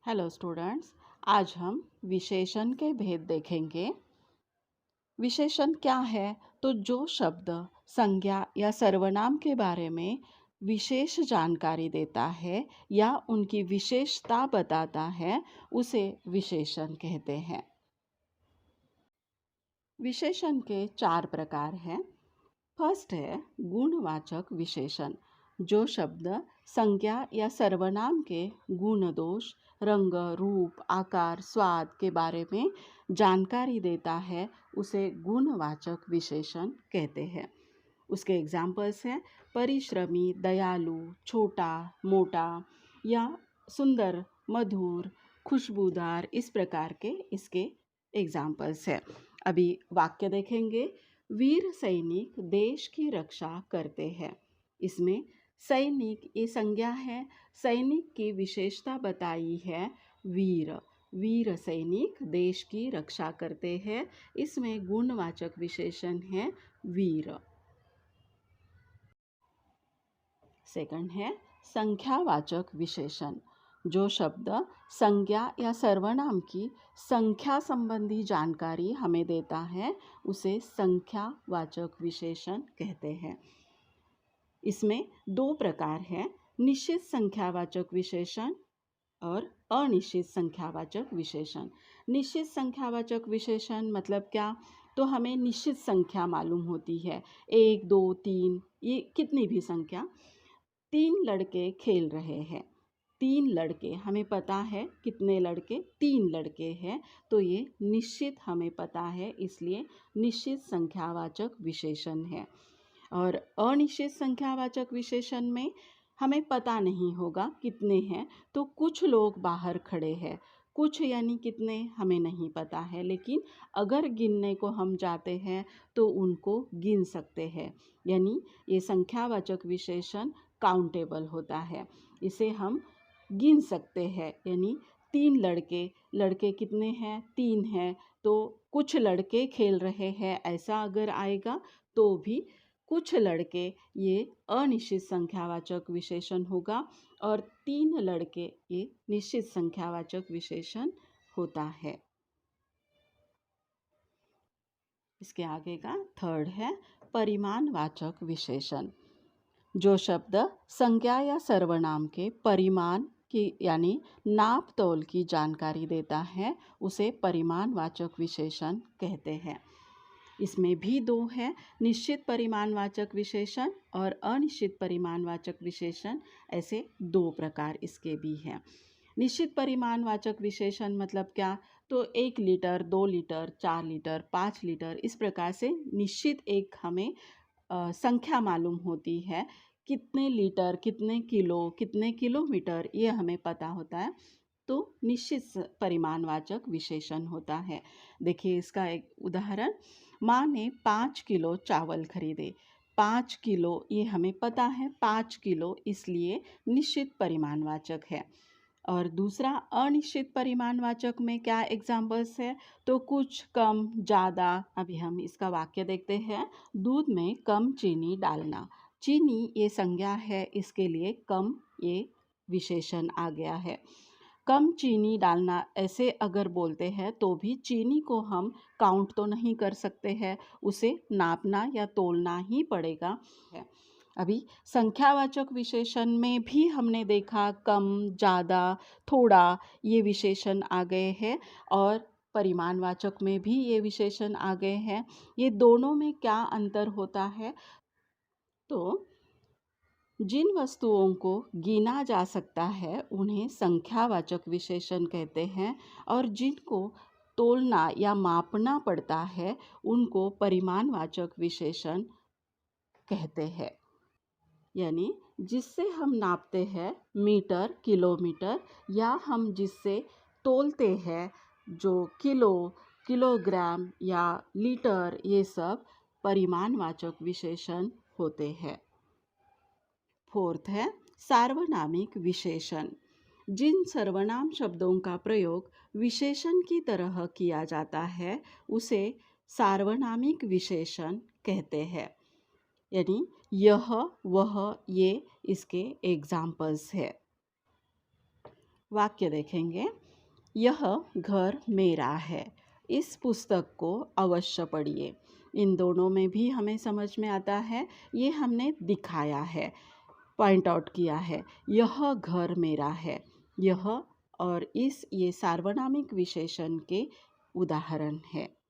Hello students, आज हम विशेषण के भेद देखेंगे। विशेषण क्या है? तो जो शब्द संज्ञा या सर्वनाम के बारे में विशेष जानकारी देता है या उनकी विशेषता बताता है, उसे विशेषण कहते हैं। विशेषण के 4 प्रकार हैं। फर्स्ट है गुणवाचक विशेषण, जो शब्द संज्ञा या सर्वनाम के गुण दोष, रंग, रूप, आकार, स्वाद के बारे में जानकारी देता है, उसे गुणवाचक विशेषण कहते हैं। उसके एग्जाम्पल्स हैं परिश्रमी, दयालु, छोटा, मोटा या सुंदर, मधुर, खुशबूदार, इस प्रकार के इसके एग्जाम्पल्स हैं। अभी वाक्य देखेंगे। वीर सैनिक देश की रक्षा करते हैं। इसमें सैनिक ये संज्ञा है, सैनिक की विशेषता बताई है वीर। वीर सैनिक देश की रक्षा करते हैं, इसमें गुणवाचक विशेषण है वीर। सेकंड है संख्यावाचक विशेषण, जो शब्द संज्ञा या सर्वनाम की संख्या संबंधी जानकारी हमें देता है, उसे संख्यावाचक विशेषण कहते हैं। इसमें 2 प्रकार हैं, निश्चित संख्यावाचक विशेषण और अनिश्चित संख्यावाचक विशेषण। निश्चित संख्यावाचक विशेषण मतलब क्या? तो हमें निश्चित संख्या मालूम होती है, 1, 2, 3, ये कितनी भी संख्या। 3 लड़के खेल रहे हैं। 3 लड़के, हमें पता है कितने लड़के, 3 लड़के हैं, तो ये निश्चित हमें पता है, इसलिए निश्चित संख्यावाचक विशेषण है। और अनिश्चित संख्यावाचक विशेषण में हमें पता नहीं होगा कितने हैं, तो कुछ लोग बाहर खड़े हैं। कुछ यानी कितने हमें नहीं पता है, लेकिन अगर गिनने को हम जाते हैं तो उनको गिन सकते हैं, यानी ये संख्यावाचक विशेषण काउंटेबल होता है, इसे हम गिन सकते हैं। यानी 3 लड़के, लड़के कितने हैं? 3 हैं, तो कुछ लड़के खेल रहे हैं, ऐसा अगर आएगा तो भी कुछ लड़के ये अनिश्चित संख्यावाचक विशेषण होगा, और 3 लड़के ये निश्चित संख्यावाचक विशेषण होता है। इसके आगे का थर्ड है परिमाणवाचक विशेषण, जो शब्द संज्ञा या सर्वनाम के परिमाण की यानी नाप तोल की जानकारी देता है, उसे परिमाणवाचक विशेषण कहते हैं। इसमें भी 2 हैं, निश्चित परिमाणवाचक विशेषण और अनिश्चित परिमाणवाचक विशेषण, ऐसे 2 प्रकार इसके भी हैं। निश्चित परिमाणवाचक विशेषण मतलब क्या? तो 1 लीटर, 2 लीटर, 4 लीटर, 5 लीटर, इस प्रकार से निश्चित एक हमें संख्या मालूम होती है, कितने लीटर, कितने किलो, कितने किलोमीटर, ये हमें पता होता है, तो निश्चित परिमाणवाचक विशेषण होता है। देखिए इसका एक उदाहरण, माँ ने 5 किलो चावल खरीदे। 5 किलो ये हमें पता है, 5 किलो, इसलिए निश्चित परिमाणवाचक है। और दूसरा अनिश्चित परिमाणवाचक में क्या एग्जाम्पल्स है? तो कुछ, कम, ज़्यादा। अभी हम इसका वाक्य देखते हैं। दूध में कम चीनी डालना। चीनी ये संज्ञा है, इसके लिए कम ये विशेषण आ गया है। कम चीनी डालना ऐसे अगर बोलते हैं तो भी चीनी को हम काउंट तो नहीं कर सकते हैं, उसे नापना या तोलना ही पड़ेगा। अभी संख्यावाचक विशेषण में भी हमने देखा कम, ज़्यादा, थोड़ा, ये विशेषण आ गए हैं, और परिमाणवाचक में भी ये विशेषण आ गए हैं। ये दोनों में क्या अंतर होता है? तो जिन वस्तुओं को गिना जा सकता है उन्हें संख्यावाचक विशेषण कहते हैं, और जिनको तोलना या मापना पड़ता है उनको परिमाणवाचक विशेषण कहते हैं। यानी जिससे हम नापते हैं मीटर, किलोमीटर, या हम जिससे तोलते हैं जो किलो, किलोग्राम या लीटर, ये सब परिमाणवाचक विशेषण होते हैं। फोर्थ है सार्वनामिक विशेषण, जिन सर्वनाम शब्दों का प्रयोग विशेषण की तरह किया जाता है उसे सार्वनामिक विशेषण कहते हैं। यानी यह, वह, ये इसके एग्जाम्पल्स है। वाक्य देखेंगे। यह घर मेरा है। इस पुस्तक को अवश्य पढ़िए। इन दोनों में भी हमें समझ में आता है, ये हमने दिखाया है, पॉइंट आउट किया है। यह घर मेरा है। यह और इस ये सार्वनामिक विशेषण के उदाहरण है।